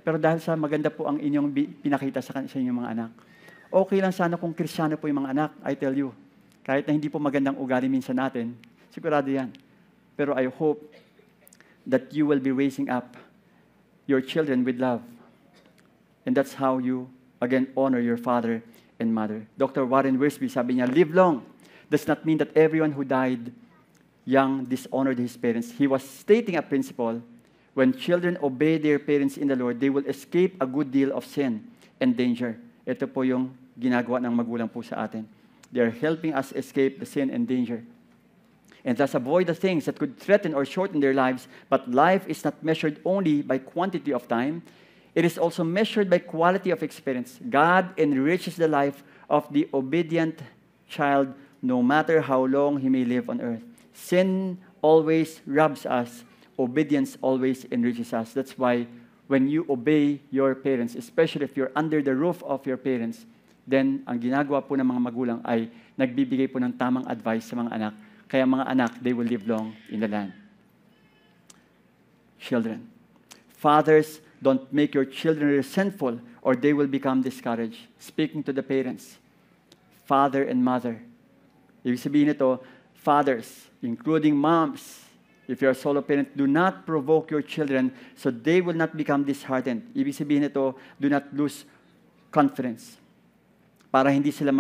Pero dahil sa maganda po ang inyong pinakita sa inyong mga anak. Okay lang sana kung Kristiyano po yung mga anak, I tell you. Kahit na hindi po magandang ugali minsan natin, sigurado yan. Pero I hope that you will be raising up your children with love. And that's how you, again, honor your father and mother. Dr. Warren Wiersbe, sabi niya, live long does not mean that everyone who died young dishonored his parents. He was stating a principle. When children obey their parents in the Lord, they will escape a good deal of sin and danger. Ito po yung ginagawa ng magulang po sa atin. They are helping us escape the sin and danger. And thus avoid the things that could threaten or shorten their lives. But life is not measured only by quantity of time. It is also measured by quality of experience. God enriches the life of the obedient child no matter how long he may live on earth. Sin always robs us. Obedience always enriches us. That's why when you obey your parents, especially if you're under the roof of your parents, then ang ginagawa po ng mga magulang ay nagbibigay po ng tamang advice sa mga anak. Kaya mga anak, they will live long in the land. Children. Fathers, don't make your children resentful or they will become discouraged. Speaking to the parents, father and mother. Ibig sabihin nito, fathers, including moms, if you're a solo parent, do not provoke your children so they will not become disheartened. Ibig sabihin nito, do not lose confidence. Para hindi sila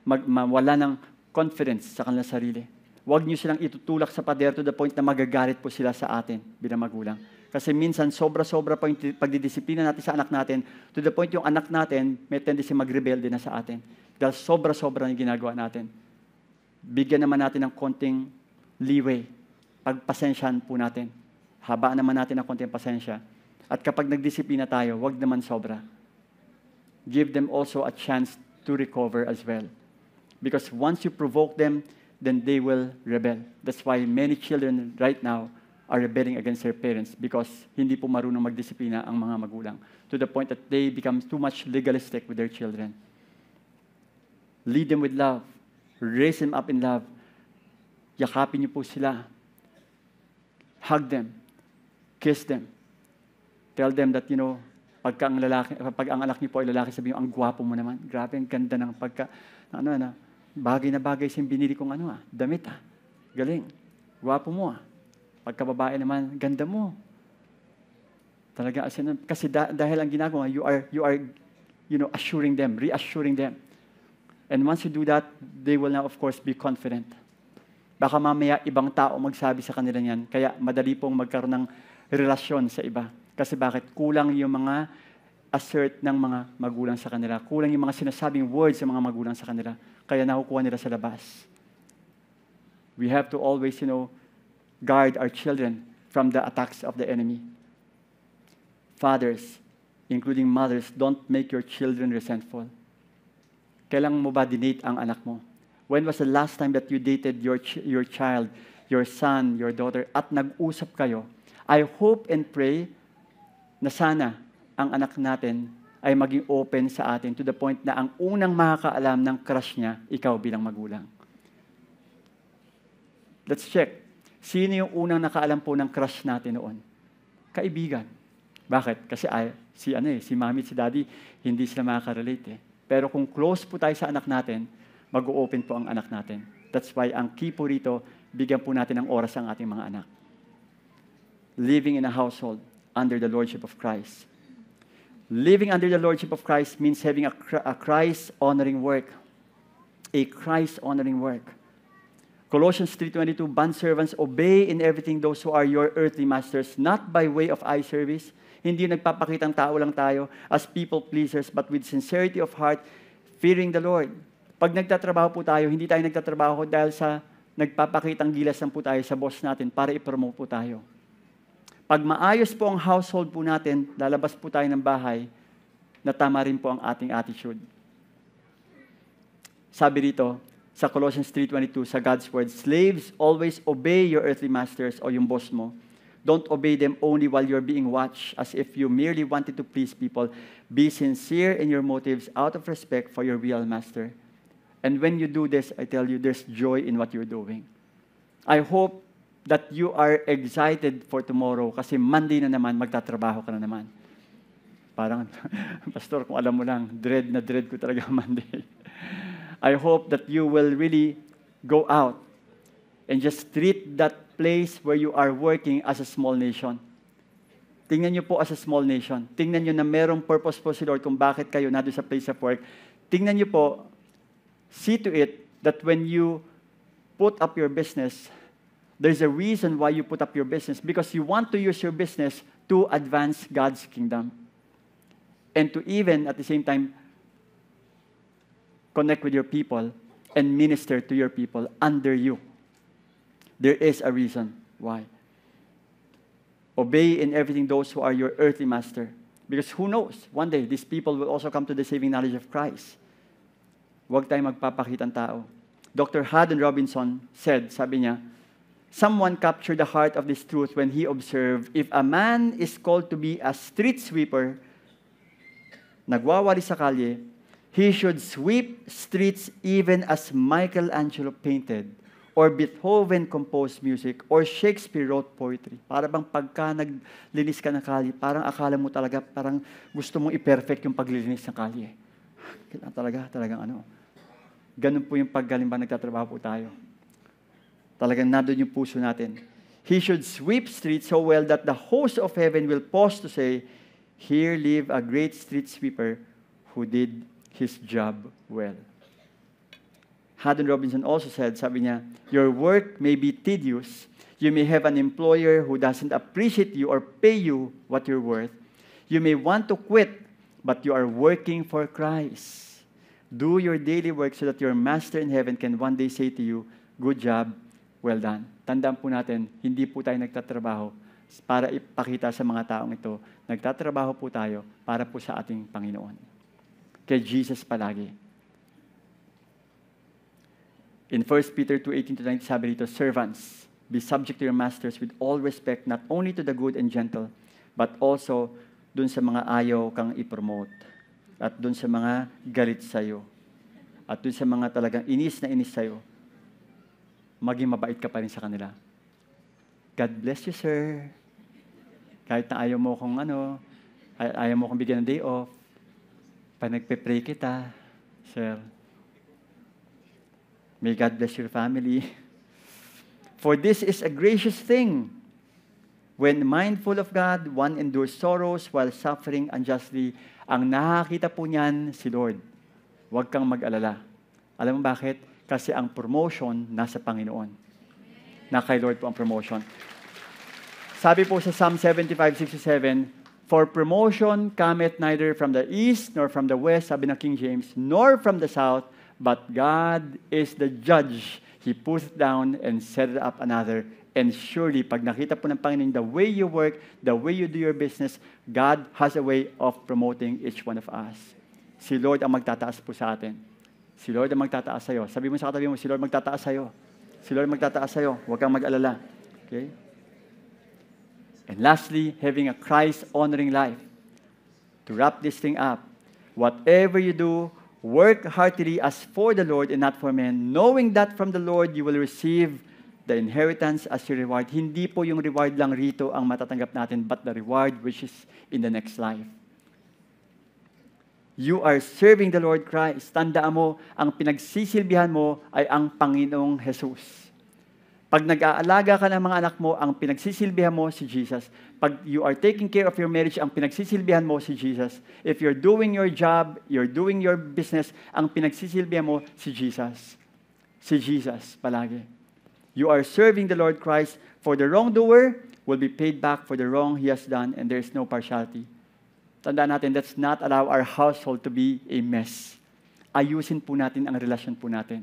mawala ng confidence sa kanilang sarili. Huwag niyo silang itutulak sa pader to the point na magagalit po sila sa atin bilang magulang. Kasi minsan, sobra-sobra pa yung pagdidisiplina natin sa anak natin to the point yung anak natin may tendency mag-rebelde na sa atin. Dahil sobra-sobra yung ginagawa natin. Bigyan naman natin ng konting leeway. Pagpasensyahan po natin. Habaan naman natin ng konting pasensya. At kapag nagdisiplina tayo, huwag naman sobra. Give them also a chance to recover as well. Because once you provoke them, then they will rebel. That's why many children right now are rebelling against their parents because hindi po marunong magdisiplina ang mga magulang, to the point that they become too much legalistic with their children. Lead them with love. Raise them up in love. Yakapin niyo po sila. Hug them. Kiss them. Tell them that, pag ang anak niyo po ay lalaki, sabihin niyo, ang gwapo mo naman. Grabe, ang ganda ng bagay na bagay siyang binili kong damit Galing. Gwapo mo Pagka babae naman, ganda mo. Talaga, kasi dahil ang ginagawa, you are assuring them, reassuring them. And once you do that, they will now, of course, be confident. Baka mamaya ibang tao magsabi sa kanila niyan, kaya madali pong magkaroon ng relasyon sa iba. Kasi bakit? Kulang yung mga assert ng mga magulang sa kanila. Kulang yung mga sinasabing words ng mga magulang sa kanila. Kaya nakukuha nila sa labas. We have to always, guard our children from the attacks of the enemy. Fathers, including mothers, don't make your children resentful. Kailan mo ba dinate ang anak mo? When was the last time that you dated your child, your son, your daughter, at nag-usap kayo? I hope and pray na sana ang anak natin ay maging open sa atin to the point na ang unang makakaalam ng crush niya, ikaw bilang magulang. Let's check. Sino yung unang nakaalam po ng crush natin noon? Kaibigan. Bakit? Kasi si mami at si daddy, hindi sila makaka-relate Pero kung close po tayo sa anak natin, mag-o-open po ang anak natin. That's why ang key po rito, bigyan po natin ng oras ang ating mga anak. Living in a household under the Lordship of Christ. Living under the Lordship of Christ means having a Christ-honoring work. A Christ-honoring work. Colossians 3:22, bondservants, obey in everything those who are your earthly masters, not by way of eye service. Hindi nagpapakitang tao lang tayo as people pleasers, but with sincerity of heart, fearing the Lord. Pag nagtatrabaho po tayo, hindi tayo nagtatrabaho dahil sa nagpapakitang gilas lang po tayo sa boss natin para i-promote po tayo. Pag maayos po ang household po natin, lalabas po tayo ng bahay, na tama rin po ang ating attitude. Sabi rito, sa Colossians 3:22, sa God's Word, slaves, always obey your earthly masters o yung boss mo. Don't obey them only while you're being watched, as if you merely wanted to please people. Be sincere in your motives out of respect for your real master. And when you do this, I tell you, there's joy in what you're doing. I hope that you are excited for tomorrow kasi Monday na naman, magtatrabaho ka na naman. Parang, Pastor, kung alam mo lang, dread na dread ko talaga Monday. I hope that you will really go out and just treat that place where you are working as a small nation. Tingnan niyo po as a small nation. Tingnan niyo na merong purpose po si Lord kung bakit kayo nandun sa place of work. Tingnan niyo po, see to it that when you put up your business, there's a reason why you put up your business, because you want to use your business to advance God's kingdom. And to even, at the same time, connect with your people and minister to your people under you. There is a reason why. Obey in everything those who are your earthly master. Because who knows, one day, these people will also come to the saving knowledge of Christ. Huwag tayong magpapakitang tao. Dr. Haddon Robinson said, sabi niya, someone captured the heart of this truth when he observed, if a man is called to be a street sweeper, nagwawali sa kalye, he should sweep streets even as Michelangelo painted, or Beethoven composed music, or Shakespeare wrote poetry. Para bang pagka naglinis ka ng kalye, parang akala mo talaga, parang gusto mong i-perfect yung paglilinis ng kalye. Talagang ano. Ganun po yung paggalimba nagtatrabaho po tayo. Talagang nandun yung puso natin. He should sweep streets so well that the host of heaven will pause to say, here live a great street sweeper who did his job well. Haddon Robinson also said, sabi niya, your work may be tedious. You may have an employer who doesn't appreciate you or pay you what you're worth. You may want to quit, but you are working for Christ. Do your daily work so that your master in heaven can one day say to you, good job, well done. Tandaan po natin, hindi po tayo nagtatrabaho para ipakita sa mga taong ito. Nagtatrabaho po tayo para po sa ating Panginoon. Kay Jesus palagi. In 1 Peter 2:18-19, sabi dito, servants, Be subject to your masters with all respect, not only to the good and gentle, but also dun sa mga ayaw kang i-promote. At dun sa mga galit sa'yo. At dun sa mga talagang inis na inis sa'yo. Maging mabait ka pa rin sa kanila. God bless you, sir. Kahit na ayaw mo kung ayaw mo kong bigyan ng day off, pag nagpe-pray kita, sir. May God bless your family. For this is a gracious thing. When mindful of God, one endures sorrows while suffering unjustly. Ang nakakita po niyan si Lord. Huwag kang mag-alala. Alam mo bakit? Kasi ang promotion nasa Panginoon. Na kay Lord po ang promotion. Sabi po sa Psalm 75:67, for promotion cometh neither from the east nor from the west, sabi ng King James, nor from the south, but God is the judge. He puts down and set up another. And surely, pag nakita po ng Panginoon, the way you work, the way you do your business, God has a way of promoting each one of us. Si Lord ang magtataas po sa atin. Si Lord ang magtataas sa'yo. Sabi mo sa katabi mo, si Lord magtataas sa'yo. Si Lord magtataas sa'yo. Huwag kang mag-alala. Okay? And lastly, having a Christ-honoring life. To wrap this thing up, whatever you do, work heartily as for the Lord and not for men, knowing that from the Lord you will receive the inheritance as your reward. Hindi po yung reward lang rito ang matatanggap natin, but the reward which is in the next life. You are serving the Lord Christ. Tandaan mo, ang pinagsisilbihan mo ay ang Panginoong Jesus. Pag nag-aalaga ka ng mga anak mo, ang pinagsisilbihan mo si Jesus. Pag you are taking care of your marriage, ang pinagsisilbihan mo si Jesus. If you're doing your job, you're doing your business, ang pinagsisilbihan mo si Jesus. Si Jesus palagi. You are serving the Lord Christ. For the wrongdoer will be paid back for the wrong he has done, and there is no partiality. Tandaan natin, let's not allow our household to be a mess. Ayusin po natin ang relasyon po natin.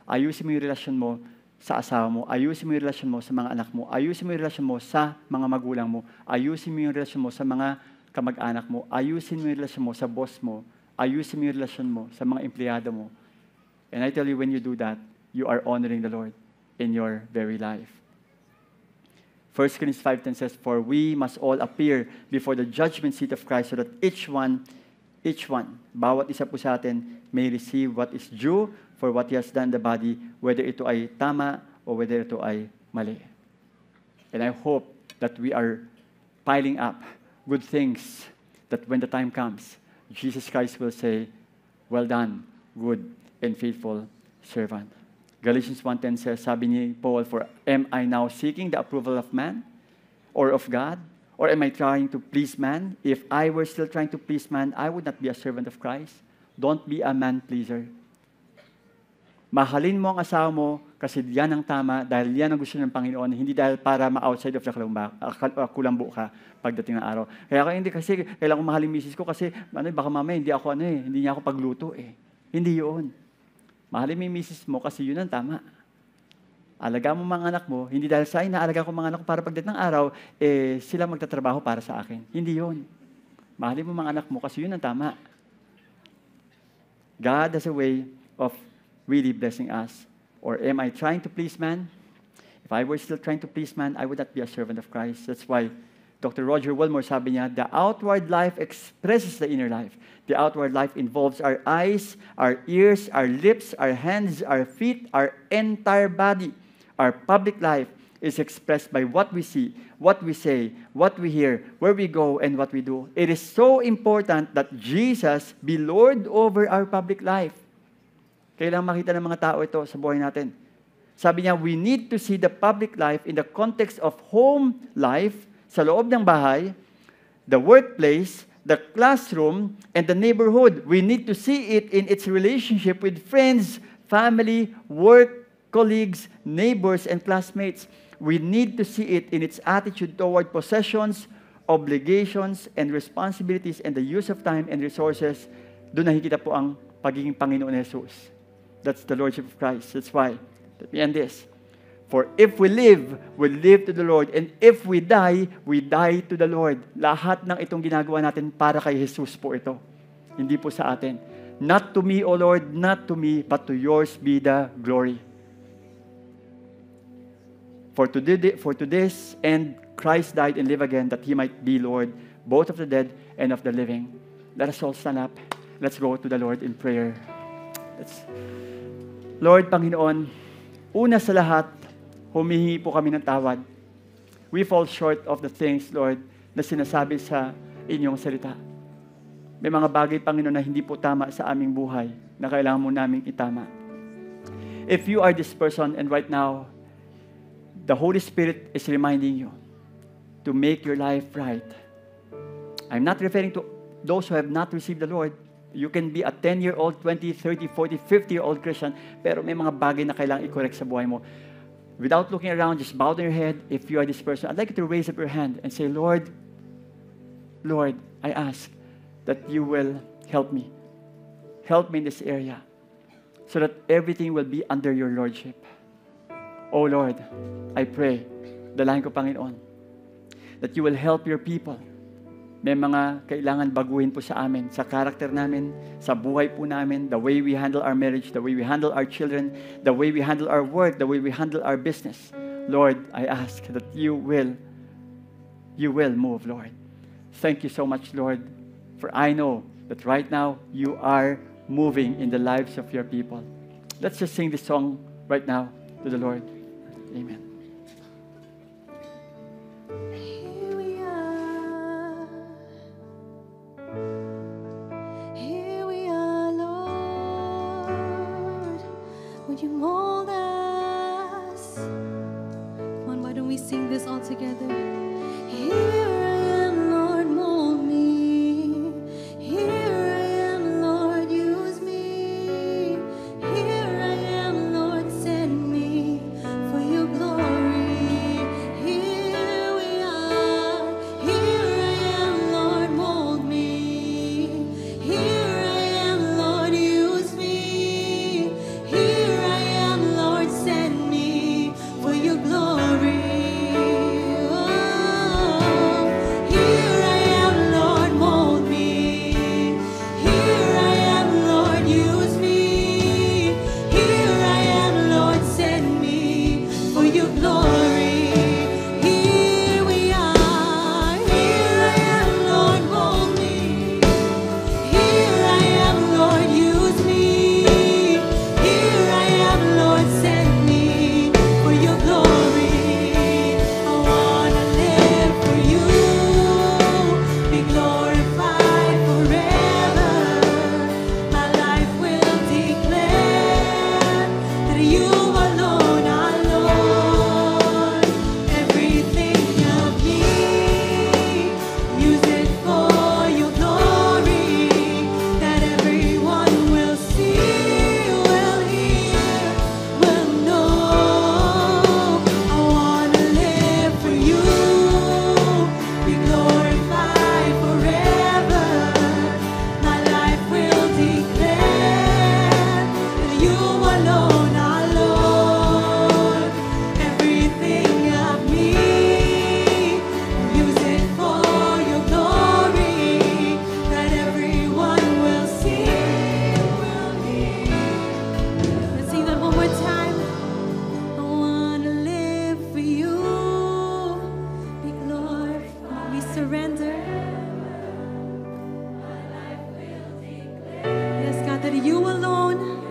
Ayusin mo yung relasyon mo sa asawa mo. Ayusin mo yung relasyon mo sa mga anak mo. Ayusin mo yung relasyon mo sa mga magulang mo. Ayusin mo yung relasyon mo sa mga kamag-anak mo. Ayusin mo yung relasyon mo sa boss mo. Ayusin mo yung relasyon mo sa mga empleyado mo. And I tell you, when you do that, you are honoring the Lord in your very life. 1 Corinthians 5:10 says, for we must all appear before the judgment seat of Christ so that each one, bawat isa po sa atin, may receive what is due for what he has done in the body, whether ito ay tama o whether ito ay mali. And I hope that we are piling up good things that when the time comes, Jesus Christ will say, well done, good and faithful servant. Galatians 1:10 says, sabi ni Paul, for am I now seeking the approval of man or of God? Or am I trying to please man? If I were still trying to please man, I would not be a servant of Christ. Don't be a man pleaser. Mahalin mo ang asawa mo kasi yan ang tama dahil yan ang gusto ng Panginoon, hindi dahil para ma-outside of the kulambo ka pagdating ng araw. Kaya hindi kasi kailangan ko mahalin misis ko kasi baka mamaya hindi niya ako pagluto eh. Hindi yun. Mahalin mo yung misis mo kasi yun ang tama. Alaga mo mga anak mo, hindi dahil sa inaalaga ko mga anak ko para pagdating ng araw, sila magtatrabaho para sa akin. Hindi yun. Mahalin mo mga anak mo kasi yun ang tama. God has a way of really blessing us. Or am I trying to please man? If I were still trying to please man, I would not be a servant of Christ. That's why Dr. Roger Wilmore sabi niya, the outward life expresses the inner life. The outward life involves our eyes, our ears, our lips, our hands, our feet, our entire body. Our public life is expressed by what we see, what we say, what we hear, where we go, and what we do. It is so important that Jesus be Lord over our public life. Kailangan makita ng mga tao ito sa buhay natin. Sabi niya, we need to see the public life in the context of home life, sa loob ng bahay, the workplace, the classroom, and the neighborhood. We need to see it in its relationship with friends, family, work, colleagues, neighbors, and classmates. We need to see it in its attitude toward possessions, obligations, and responsibilities, and the use of time and resources. Doon nakikita po ang pagiging Panginoon ni Jesus. That's the Lordship of Christ. That's why, let me end this. For if we live to the Lord. And if we die to the Lord. Lahat ng itong ginagawa natin para kay Jesus po ito. Hindi po sa atin. Not to me, O Lord, not to me, but to yours be the glory. For to this end Christ died and lived again, that He might be Lord, both of the dead and of the living. Let us all stand up. Let's go to the Lord in prayer. Lord, Panginoon, una sa lahat, humihingi po kami ng tawad. We fall short of the things, Lord, na sinasabi sa inyong salita. May mga bagay, Panginoon, na hindi po tama sa aming buhay, na kailangan mo naming itama. If you are this person and right now, the Holy Spirit is reminding you to make your life right. I'm not referring to those who have not received the Lord. You can be a 10-year-old, 20, 30, 40, 50-year-old Christian, pero may mga bagay na kailangang i-correct sa buhay mo. Without looking around, just bow down your head. If you are this person, I'd like you to raise up your hand and say, Lord, I ask that you will help me. Help me in this area so that everything will be under your Lordship. Oh Lord, I pray, dalahin ko, Panginoon, that you will help your people. May mga kailangan baguhin po sa amin, sa character namin, sa buhay po namin, the way we handle our marriage, the way we handle our children, the way we handle our work, the way we handle our business. Lord, I ask that you will move, Lord. Thank you so much, Lord, for I know that right now you are moving in the lives of your people. Let's just sing this song right now to the Lord. Amen. Here we are. Here we are, Lord. Would you mold us? Come on, why don't we sing this all together? Here I am, Lord, mold me. Here I am, Lord, use me. Here I am, Lord, send me for your glory. Here we are. Here I am, Lord, mold me. Here I am, Lord, use me. Here I am, Lord, send me for your glory. Here I am, Lord, mold me. Here I am, Lord, use me. Here I am, Lord, send me for your glory. Here we are. Here I am, Lord, mold me. Here I am, Lord, use me. Here I am, Lord, send me for your glory. I wanna live for you, be glorified forever. My life will declare that you alone are Lord. Everything of me, use it for your glory, that everyone will see, will hear, will know. I wanna live for you, be glorified forever. My life will declare that you alone are Lord. Everything of me, use it for your glory, that everyone will see, will hear. Let's sing that one more time. I wanna live for you, be glorified. We surrender. Yes, God, that you alone.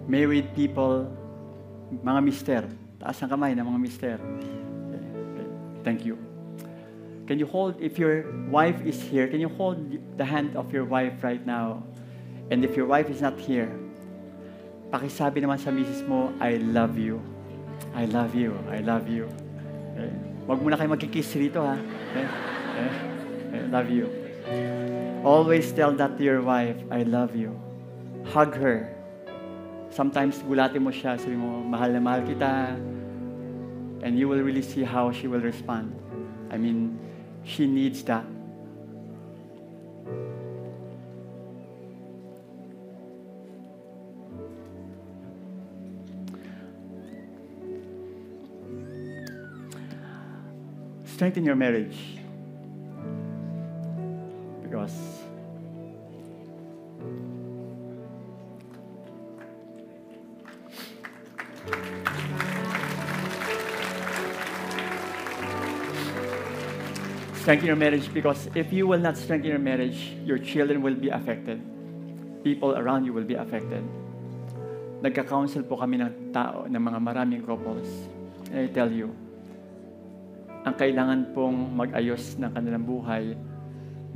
Married people, mga mister, taas ang kamay ng mga mister. Okay. Thank you. Can you hold, if your wife is here, can you hold the hand of your wife right now? And if your wife is not here, pakisabi naman sa misis mo, I love you. I love you. I love you. Okay. Huwag muna kayo magkikiss rito, ha? Okay. Okay. I love you. Always tell that to your wife, I love you. Hug her. Sometimes gulatin mo siya, sabi mo, mahal na mahal kita. And you will really see how she will respond. I mean, she needs that. Strengthen your marriage. Because strengthen your marriage, because if you will not strengthen your marriage, your children will be affected. People around you will be affected. Nagka-counsel po kami ng tao, ng mga maraming couples. And I tell you, ang kailangan pong mag-ayos ng kanilang buhay,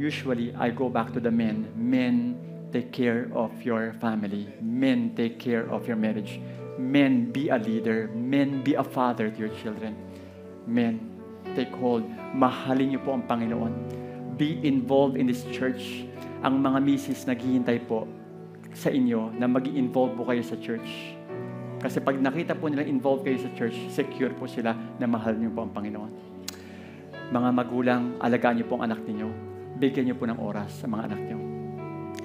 usually, I go back to the men. Men, take care of your family. Men, take care of your marriage. Men, be a leader. Men, be a father to your children. Men, take hold. Mahalin niyo po ang Panginoon. Be involved in this church. Ang mga misis naghihintay po sa inyo na mag-i-involve po kayo sa church. Kasi pag nakita po nila involved kayo sa church, secure po sila na mahal niyo po ang Panginoon. Mga magulang, alagaan niyo po ang anak niyo. Bigyan niyo po ng oras sa mga anak niyo.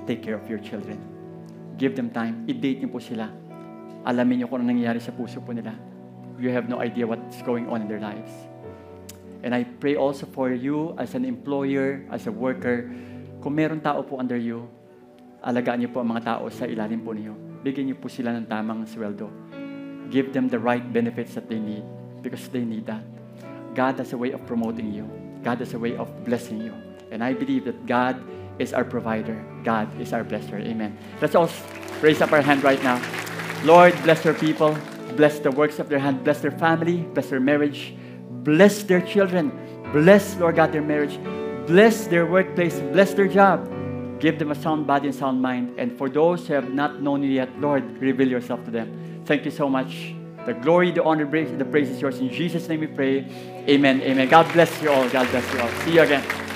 Take care of your children. Give them time. I-date niyo po sila. Alamin niyo kung ano nangyayari sa puso po nila. You have no idea what's going on in their lives. And I pray also for you as an employer, as a worker. Kung meron tao po under you, alagaan niyo po ang mga tao sa ilalim po niyo. Bigyan niyo po sila ng tamang sweldo. Give them the right benefits that they need, because they need that. God has a way of promoting you. God has a way of blessing you. And I believe that God is our provider. God is our blesser. Amen. Let's all raise up our hand right now. Lord, bless your people. Bless the works of their hand. Bless their family. Bless their marriage. Bless their children. Bless, Lord God, their marriage. Bless their workplace. Bless their job. Give them a sound body and sound mind. And for those who have not known you yet, Lord, reveal yourself to them. Thank you so much. The glory, the honor, the praise is yours. In Jesus' name we pray. Amen. Amen. God bless you all. God bless you all. See you again.